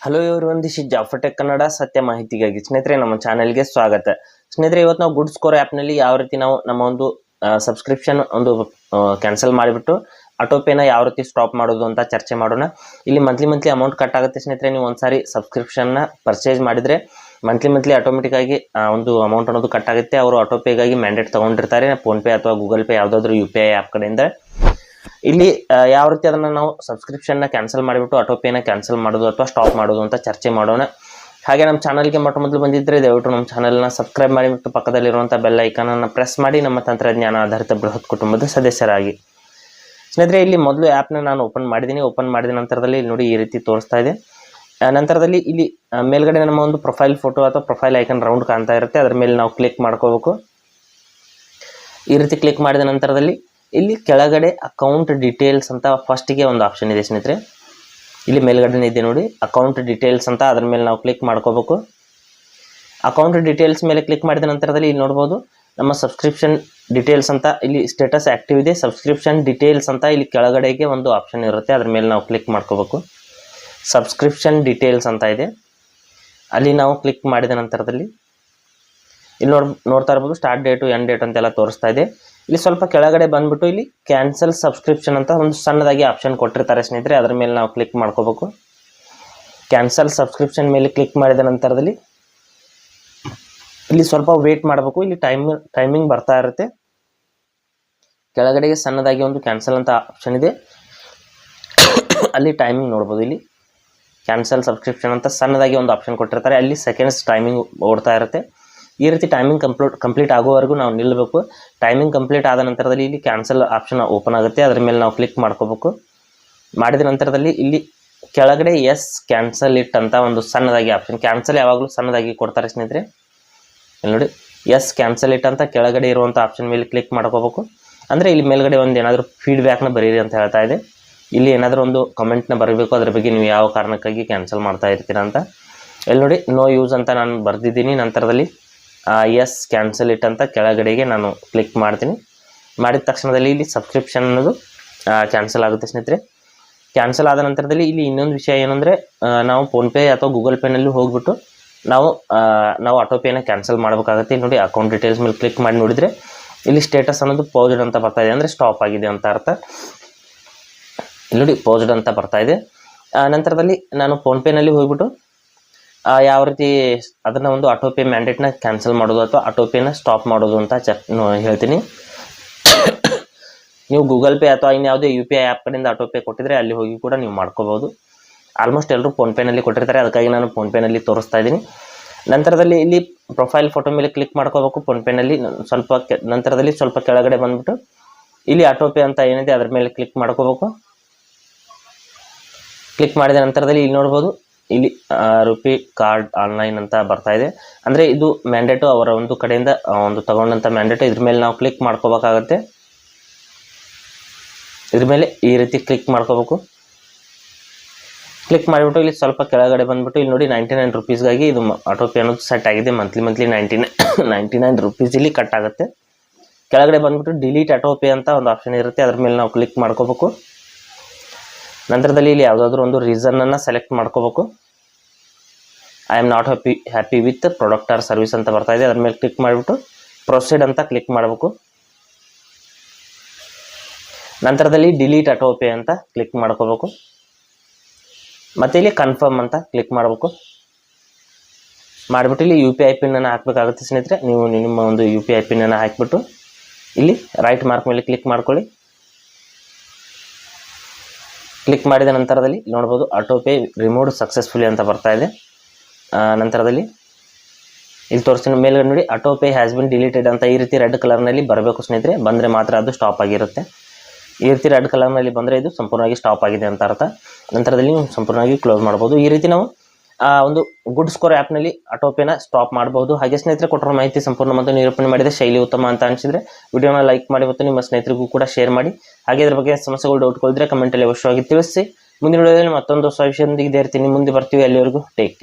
Hello everyone, this is Jafar tech Kannada ಸತ್ಯ ಮಾಹಿತಿಗಾಗಿ. ಸ್ನೇಹಿತರೆ, ನಮ್ಮ ಚಾನೆಲ್ಗೆ ಸ್ವಾಗತ. ಸ್ನೇಹಿತರೆ, ಇವತ್ತು ನಾವು ಗುಡ್ ಸ್ಕೋರ್ ಆ್ಯಪ್ನಲ್ಲಿ ಯಾವ ರೀತಿ ನಾವು ನಮ್ಮ ಒಂದು ಸಬ್ಸ್ಕ್ರಿಪ್ಷನ್ ಒಂದು ಕ್ಯಾನ್ಸಲ್ ಮಾಡಿಬಿಟ್ಟು ಆಟೋಪೇನ ಯಾವ ರೀತಿ ಸ್ಟಾಪ್ ಮಾಡೋದು ಅಂತ ಚರ್ಚೆ ಮಾಡೋಣ. ಇಲ್ಲಿ ಮಂತ್ಲಿ ಅಮೌಂಟ್ ಕಟ್ ಆಗುತ್ತೆ ಸ್ನೇಹಿತರೆ. ನೀವು ಒಂದ್ಸಾರಿ ಸಬ್ಸ್ಕ್ರಿಪ್ಷನ್ನ ಪರ್ಚೇಸ್ ಮಾಡಿದರೆ ಮಂತ್ಲಿ ಆಟೋಮೆಟಿಕ್ ಆಗಿ ಒಂದು ಅಮೌಂಟ್ ಅನ್ನೋದು ಕಟ್ ಆಗುತ್ತೆ. ಅವರು ಆಟೋಪೇಗಾಗಿ ಮ್ಯಾಂಡೇಟ್ ತೊಗೊಂಡಿರ್ತಾರೆ, ಫೋನ್ಪೇ ಅಥವಾ ಗೂಗಲ್ ಪೇ ಯಾವುದಾದ್ರೂ UPI ಆ್ಯಪ್ ಕಡೆಯಿಂದ. ಇಲ್ಲಿ ಯಾವ ರೀತಿ ಅದನ್ನು ನಾವು ಸಬ್ಸ್ಕ್ರಿಪ್ಷನ್ನ ಕ್ಯಾನ್ಸಲ್ ಮಾಡಿಬಿಟ್ಟು ಆಟೋಪೇನ ಕ್ಯಾನ್ಸಲ್ ಮಾಡೋದು ಅಥವಾ ಸ್ಟಾಪ್ ಮಾಡೋದು ಅಂತ ಚರ್ಚೆ ಮಾಡೋಣ. ಹಾಗೆ ನಮ್ಮ ಚಾನಲ್ಗೆ ಮೊದಲು ಬಂದಿದ್ದರೆ ದಯವಿಟ್ಟು ನಮ್ಮ ಚಾನಲ್ನ ಸಬ್ಸ್ಕ್ರೈಬ್ ಮಾಡಿಬಿಟ್ಟು ಪಕ್ಕದಲ್ಲಿರುವಂಥ ಬೆಲ್ ಐಕಾನನ್ನು ಪ್ರೆಸ್ ಮಾಡಿ ನಮ್ಮ ತಂತ್ರಜ್ಞಾನ ಆಧಾರಿತ ಬೃಹತ್ ಕುಟುಂಬದ ಸದಸ್ಯರಾಗಿ. ಸ್ನೇಹಿತರೆ, ಇಲ್ಲಿ ಮೊದಲು ಆ್ಯಪ್ನ ನಾನು ಓಪನ್ ಮಾಡಿದ್ದೀನಿ. ಓಪನ್ ಮಾಡಿದ ನಂತರದಲ್ಲಿ ನೋಡಿ ಈ ರೀತಿ ತೋರಿಸ್ತಾ ಇದೆ. ನಂತರದಲ್ಲಿ ಇಲ್ಲಿ ಮೇಲ್ಗಡೆ ನಮ್ಮ ಒಂದು ಪ್ರೊಫೈಲ್ ಫೋಟೋ ಅಥವಾ ಪ್ರೊಫೈಲ್ ಐಕನ್ ರೌಂಡ್ ಕಾಣ್ತಾ ಇರುತ್ತೆ. ಅದರ ಮೇಲೆ ನಾವು ಕ್ಲಿಕ್ ಮಾಡ್ಕೋಬೇಕು. ಈ ರೀತಿ ಕ್ಲಿಕ್ ಮಾಡಿದ ನಂತರದಲ್ಲಿ ಇಲ್ಲಿ ಕೆಳಗಡೆ ಅಕೌಂಟ್ ಡೀಟೇಲ್ಸ್ ಅಂತ ಫಸ್ಟಿಗೆ ಒಂದು ಆಪ್ಷನ್ ಇದೆ ಸ್ನೇಹಿತರೆ. ಇಲ್ಲಿ ಮೇಲ್ಗಡೆ ಇದೆ ನೋಡಿ ಅಕೌಂಟ್ ಡೀಟೇಲ್ಸ್ ಅಂತ, ಅದರ ಮೇಲೆ ನಾವು ಕ್ಲಿಕ್ ಮಾಡ್ಕೋಬೇಕು. ಅಕೌಂಟ್ ಡೀಟೇಲ್ಸ್ ಮೇಲೆ ಕ್ಲಿಕ್ ಮಾಡಿದ ನಂತರದಲ್ಲಿ ಇಲ್ಲಿ ನೋಡ್ಬೋದು ನಮ್ಮ ಸಬ್ಸ್ಕ್ರಿಪ್ಷನ್ ಡೀಟೇಲ್ಸ್ ಅಂತ ಇಲ್ಲಿ ಸ್ಟೇಟಸ್ ಆ್ಯಕ್ಟಿವ್ ಇದೆ. ಸಬ್ಸ್ಕ್ರಿಪ್ಷನ್ ಡೀಟೇಲ್ಸ್ ಅಂತ ಇಲ್ಲಿ ಕೆಳಗಡೆಗೆ ಒಂದು ಆಪ್ಷನ್ ಇರುತ್ತೆ, ಅದ್ರ ಮೇಲೆ ನಾವು ಕ್ಲಿಕ್ ಮಾಡ್ಕೋಬೇಕು. ಸಬ್ಸ್ಕ್ರಿಪ್ಷನ್ ಡೀಟೇಲ್ಸ್ ಅಂತ ಇದೆ, ಅಲ್ಲಿ ನಾವು ಕ್ಲಿಕ್ ಮಾಡಿದ ನಂತರದಲ್ಲಿ ಇಲ್ಲಿ ನೋಡ್ತಾ ಇರ್ಬೋದು ಸ್ಟಾರ್ಟ್ ಡೇಟು ಎಂಡ್ ಡೇಟ್ ಅಂತೆಲ್ಲ ತೋರಿಸ್ತಾ ಇದೆ. ಇಲ್ಲಿ ಸ್ವಲ್ಪ ಕೆಳಗಡೆ ಬಂದ್ಬಿಟ್ಟು ಇಲ್ಲಿ ಕ್ಯಾನ್ಸಲ್ ಸಬ್ಸ್ಕ್ರಿಪ್ಷನ್ ಅಂತ ಒಂದು ಸಣ್ಣದಾಗಿ ಆಪ್ಷನ್ ಕೊಟ್ಟಿರ್ತಾರೆ ಸ್ನೇಹಿತರೆ. ಅದರ ಮೇಲೆ ನಾವು ಕ್ಲಿಕ್ ಮಾಡ್ಕೋಬೇಕು. ಕ್ಯಾನ್ಸಲ್ ಸಬ್ಸ್ಕ್ರಿಪ್ಷನ್ ಮೇಲೆ ಕ್ಲಿಕ್ ಮಾಡಿದ ನಂತರದಲ್ಲಿ ಇಲ್ಲಿ ಸ್ವಲ್ಪ ವೇಟ್ ಮಾಡಬೇಕು. ಇಲ್ಲಿ ಟೈಮಿಂಗ್ ಬರ್ತಾ ಇರುತ್ತೆ. ಕೆಳಗಡೆಗೆ ಸಣ್ಣದಾಗಿ ಒಂದು ಕ್ಯಾನ್ಸಲ್ ಅಂತ ಆಪ್ಷನ್ ಇದೆ, ಅಲ್ಲಿ ಟೈಮಿಂಗ್ ನೋಡ್ಬೋದು. ಇಲ್ಲಿ ಕ್ಯಾನ್ಸಲ್ ಸಬ್ಸ್ಕ್ರಿಪ್ಷನ್ ಅಂತ ಸಣ್ಣದಾಗಿ ಒಂದು ಆಪ್ಷನ್ ಕೊಟ್ಟಿರ್ತಾರೆ, ಅಲ್ಲಿ ಸೆಕೆಂಡ್ಸ್ ಟೈಮಿಂಗ್ ಓಡ್ತಾ ಇರುತ್ತೆ. ಈ ರೀತಿ ಟೈಮಿಂಗ್ ಕಂಪ್ಲೀಟ್ ಆಗೋವರೆಗೂ ನಾವು ನಿಲ್ಲಬೇಕು. ಟೈಮಿಂಗ್ ಕಂಪ್ಲೀಟ್ ಆದ ನಂತರದಲ್ಲಿ ಇಲ್ಲಿ ಕ್ಯಾನ್ಸಲ್ ಆಪ್ಷನ್ ಓಪನ್ ಆಗುತ್ತೆ, ಅದರ ಮೇಲೆ ನಾವು ಕ್ಲಿಕ್ ಮಾಡ್ಕೋಬೇಕು. ಮಾಡಿದ ನಂತರದಲ್ಲಿ ಇಲ್ಲಿ ಕೆಳಗಡೆ ಎಸ್ ಕ್ಯಾನ್ಸಲ್ ಇಟ್ ಅಂತ ಒಂದು ಸಣ್ಣದಾಗಿ ಆಪ್ಷನ್, ಕ್ಯಾನ್ಸಲ್ ಯಾವಾಗಲೂ ಸಣ್ಣದಾಗಿ ಕೊಡ್ತಾರೆ ಸ್ನೇಹಿತರೆ. ಇಲ್ಲಿ ನೋಡಿ ಎಸ್ ಕ್ಯಾನ್ಸಲ್ ಇಟ್ ಅಂತ ಕೆಳಗಡೆ ಇರುವಂಥ ಆಪ್ಷನ್ ಮೇಲೆ ಕ್ಲಿಕ್ ಮಾಡ್ಕೋಬೇಕು. ಅಂದರೆ ಇಲ್ಲಿ ಮೇಲ್ಗಡೆ ಒಂದು ಏನಾದರೂ ಫೀಡ್ಬ್ಯಾಕ್ನ ಬರೀರಿ ಅಂತ ಹೇಳ್ತಾ ಇದೆ. ಇಲ್ಲಿ ಏನಾದರೂ ಒಂದು ಕಮೆಂಟ್ನ ಬರೀಬೇಕು, ಅದ್ರ ಬಗ್ಗೆ ನೀವು ಯಾವ ಕಾರಣಕ್ಕಾಗಿ ಕ್ಯಾನ್ಸಲ್ ಮಾಡ್ತಾ ಇರ್ತೀರ ಅಂತ. ಇಲ್ಲಿ ನೋಡಿ ನೋ ಯೂಸ್ ಅಂತ ನಾನು ಬರೆದಿದ್ದೀನಿ. ನಂತರದಲ್ಲಿ ಎಸ್ ಕ್ಯಾನ್ಸಲ್ ಇಟ್ ಅಂತ ಕೆಳಗಡೆಗೆ ನಾನು ಕ್ಲಿಕ್ ಮಾಡ್ತೀನಿ. ಮಾಡಿದ ತಕ್ಷಣದಲ್ಲಿ ಇಲ್ಲಿ ಸಬ್ಸ್ಕ್ರಿಪ್ಷನ್ ಅನ್ನೋದು ಕ್ಯಾನ್ಸಲ್ ಆಗುತ್ತೆ ಸ್ನೇಹಿತರೆ. ಕ್ಯಾನ್ಸಲ್ ಆದ ನಂತರದಲ್ಲಿ ಇಲ್ಲಿ ಇನ್ನೊಂದು ವಿಷಯ ಏನಂದರೆ, ನಾವು ಫೋನ್ಪೇ ಅಥವಾ ಗೂಗಲ್ ಪೇನಲ್ಲಿ ಹೋಗ್ಬಿಟ್ಟು ನಾವು ಆಟೋಪೇನ ಕ್ಯಾನ್ಸಲ್ ಮಾಡಬೇಕಾಗುತ್ತೆ. ನೋಡಿ ಅಕೌಂಟ್ ಡೀಟೇಲ್ಸ್ ಮೇಲೆ ಕ್ಲಿಕ್ ಮಾಡಿ ನೋಡಿದರೆ ಇಲ್ಲಿ ಸ್ಟೇಟಸ್ ಅನ್ನೋದು ಪೌಸ್ಡ್ ಅಂತ ಬರ್ತಾ ಇದೆ, ಅಂದರೆ ಸ್ಟಾಪ್ ಆಗಿದೆ ಅಂತ ಅರ್ಥ. ಇಲ್ಲಿ ನೋಡಿ ಪೌಸ್ಡ್ ಅಂತ ಬರ್ತಾ ಇದೆ. ನಂತರದಲ್ಲಿ ನಾನು ಫೋನ್ಪೇನಲ್ಲಿ ಹೋಗ್ಬಿಟ್ಟು ಯಾವ ರೀತಿ ಅದನ್ನು ಒಂದು ಆಟೋಪೇ ಮ್ಯಾಂಡೇಟ್ನ ಕ್ಯಾನ್ಸಲ್ ಮಾಡೋದು ಅಥವಾ ಆಟೋಪೇನ ಸ್ಟಾಪ್ ಮಾಡೋದು ಅಂತ ಹೇಳ್ತೀನಿ. ನೀವು ಗೂಗಲ್ ಪೇ ಅಥವಾ ಇನ್ಯಾವುದೇ UPI ಆ್ಯಪ್ ಕಡೆಯಿಂದ ಆಟೋಪೇ ಕೊಟ್ಟಿದ್ರೆ ಅಲ್ಲಿ ಹೋಗಿ ಕೂಡ ನೀವು ಮಾಡ್ಕೋಬೋದು. ಆಲ್ಮೋಸ್ಟ್ ಎಲ್ಲರೂ ಫೋನ್ಪೇನಲ್ಲಿ ಕೊಟ್ಟಿರ್ತಾರೆ, ಅದಕ್ಕಾಗಿ ನಾನು ಫೋನ್ಪೇನಲ್ಲಿ ತೋರಿಸ್ತಾ ಇದ್ದೀನಿ. ನಂತರದಲ್ಲಿ ಇಲ್ಲಿ ಪ್ರೊಫೈಲ್ ಫೋಟೋ ಮೇಲೆ ಕ್ಲಿಕ್ ಮಾಡ್ಕೋಬೇಕು ಫೋನ್ಪೇನಲ್ಲಿ. ನಂತರದಲ್ಲಿ ಸ್ವಲ್ಪ ಕೆಳಗಡೆ ಬಂದ್ಬಿಟ್ಟು ಇಲ್ಲಿ ಆಟೋಪೇ ಅಂತ ಏನಿದೆ ಅದರ ಮೇಲೆ ಕ್ಲಿಕ್ ಮಾಡ್ಕೋಬೇಕು. ಕ್ಲಿಕ್ ಮಾಡಿದ ನಂತರದಲ್ಲಿ ಇಲ್ಲಿ ನೋಡ್ಬೋದು ಇಲ್ಲಿ ರುಪಿ ಕಾರ್ಡ್ ಆನ್ಲೈನ್ ಅಂತ ಬರ್ತಾ ಇದೆ. ಅಂದರೆ ಇದು ಮ್ಯಾಂಡೇಟು, ಅವರ ಒಂದು ಕಡೆಯಿಂದ ಒಂದು ತಗೊಂಡಂಥ ಮ್ಯಾಂಡೇಟು. ಇದ್ರ ಮೇಲೆ ನಾವು ಕ್ಲಿಕ್ ಮಾಡ್ಕೋಬೇಕಾಗತ್ತೆ. ಇದ್ರ ಮೇಲೆ ಈ ರೀತಿ ಕ್ಲಿಕ್ ಮಾಡ್ಕೋಬೇಕು. ಕ್ಲಿಕ್ ಮಾಡಿಬಿಟ್ಟು ಇಲ್ಲಿ ಸ್ವಲ್ಪ ಕೆಳಗಡೆ ಬಂದ್ಬಿಟ್ಟು ಇಲ್ಲಿ ನೋಡಿ 99 ರುಪೀಸ್ಗಾಗಿ ಇದು ಆಟೋಪೇ ಅನ್ನೋದು ಸೆಟ್ ಆಗಿದೆ. ಮಂತ್ಲಿ 99 ರುಪೀಸ್ ಇಲ್ಲಿ ಕಟ್ ಆಗುತ್ತೆ. ಕೆಳಗಡೆ ಬಂದ್ಬಿಟ್ಟು ಡಿಲೀಟ್ ಆಟೋಪೇ ಅಂತ ಒಂದು ಆಪ್ಷನ್ ಇರುತ್ತೆ, ಅದ್ರ ಮೇಲೆ ನಾವು ಕ್ಲಿಕ್ ಮಾಡ್ಕೋಬೇಕು. ನಂತರದಲ್ಲಿ ಇಲ್ಲಿ ಯಾವುದಾದ್ರೂ ಒಂದು ರೀಸನನ್ನು ಸೆಲೆಕ್ಟ್ ಮಾಡ್ಕೋಬೇಕು. I am not happy with product or service ಅಂತ ಬರ್ತಾ ಇದೆ, ಅದ್ರ ಮೇಲೆ ಕ್ಲಿಕ್ ಮಾಡಿಬಿಟ್ಟು ಪ್ರೊಸೀಡ್ ಅಂತ ಕ್ಲಿಕ್ ಮಾಡಬೇಕು. ನಂತರದಲ್ಲಿ ಡಿಲೀಟ್ ಆಟೋಪೇ ಅಂತ ಕ್ಲಿಕ್ ಮಾಡ್ಕೋಬೇಕು. ಮತ್ತು ಇಲ್ಲಿ ಕನ್ಫರ್ಮ್ ಅಂತ ಕ್ಲಿಕ್ ಮಾಡಬೇಕು. ಮಾಡಿಬಿಟ್ಟು ಇಲ್ಲಿ UPI ಪಿನ್ನನ್ನು ಹಾಕಬೇಕಾಗುತ್ತೆ ಸ್ನೇಹಿತರೆ. ನೀವು ನಿಮ್ಮ ಒಂದು UPI ಪಿನ್ನನ್ನು ಹಾಕಿಬಿಟ್ಟು ಇಲ್ಲಿ ರೈಟ್ ಮಾರ್ಕ್ ಮೇಲೆ ಕ್ಲಿಕ್ ಮಾಡ್ಕೊಳ್ಳಿ. ಕ್ಲಿಕ್ ಮಾಡಿದ ನಂತರದಲ್ಲಿ ನೋಡ್ಬೋದು ಆಟೋಪೇ ರಿಮೂವ್ಡ್ ಸಕ್ಸಸ್ಫುಲಿ ಅಂತ ಬರ್ತಾ ಇದೆ. ನಂತರದಲ್ಲಿ ಇಲ್ಲಿ ತೋರಿಸ್ತೀನಿ ಮೇಲ್ಗಡೆ ನೋಡಿ ಆಟೋಪೇ ಹ್ಯಾಸ್ ಬಿನ್ ಡಿಲೀಟೆಡ್ ಅಂತ ಈ ರೀತಿ ರೆಡ್ ಕಲರ್ನಲ್ಲಿ ಬರಬೇಕು ಸ್ನೇಹಿತರೆ. ಬಂದರೆ ಮಾತ್ರ ಅದು ಸ್ಟಾಪ್ ಆಗಿರುತ್ತೆ. ಈ ರೀತಿ ರೆಡ್ ಕಲರ್ನಲ್ಲಿ ಬಂದರೆ ಇದು ಸಂಪೂರ್ಣವಾಗಿ ಸ್ಟಾಪ್ ಆಗಿದೆ ಅಂತ ಅರ್ಥ. ನಂತರದಲ್ಲಿ ನೀವು ಸಂಪೂರ್ಣವಾಗಿ ಕ್ಲೋಸ್ ಮಾಡ್ಬೋದು. ಈ ರೀತಿ ನಾವು ಒಂದು ಗುಡ್ ಸ್ಕೋರ್ ಆ್ಯಪ್ನಲ್ಲಿ ಆಟೋಪೇನ ಸ್ಟಾಪ್ ಮಾಡಬಹುದು. ಹಾಗೆ ಸ್ನೇಹಿತರೆ, ಕೊಟ್ಟಿರೋ ಮಾಹಿತಿ ಸಂಪೂರ್ಣ ಮತ್ತು ನಿರೂಪಣೆ ಮಾಡಿದ ಶೈಲಿ ಉತ್ತಮ ಅಂತ ಅನಿಸಿದರೆ ವಿಡಿಯೋನ ಲೈಕ್ ಮಾಡಿ ಮತ್ತು ನಿಮ್ಮ ಸ್ನೇಹಿತರಿಗೂ ಕೂಡ ಶೇರ್ ಮಾಡಿ. ಹಾಗೆ ಇದ್ರ ಬಗ್ಗೆ ಸಮಸ್ಯೆಗಳು ಡೌಟ್ಗಳಿದ್ರೆ ಕಮೆಂಟಲ್ಲಿ ಅವಶ್ಯವಾಗಿ ತಿಳಿಸಿ. ಮುಂದಿನ ವಿಡಿಯೋದಲ್ಲಿ ಮತ್ತೊಂದು ಹೊಸ ವಿಷಯದೊಂದಿಗೆ ಇರ್ತೀನಿ. ಮುಂದೆ ಬರ್ತೀವಿ. ಅಲ್ಲಿವರೆಗೂ ಟೇಕ್ ಕೇರ್.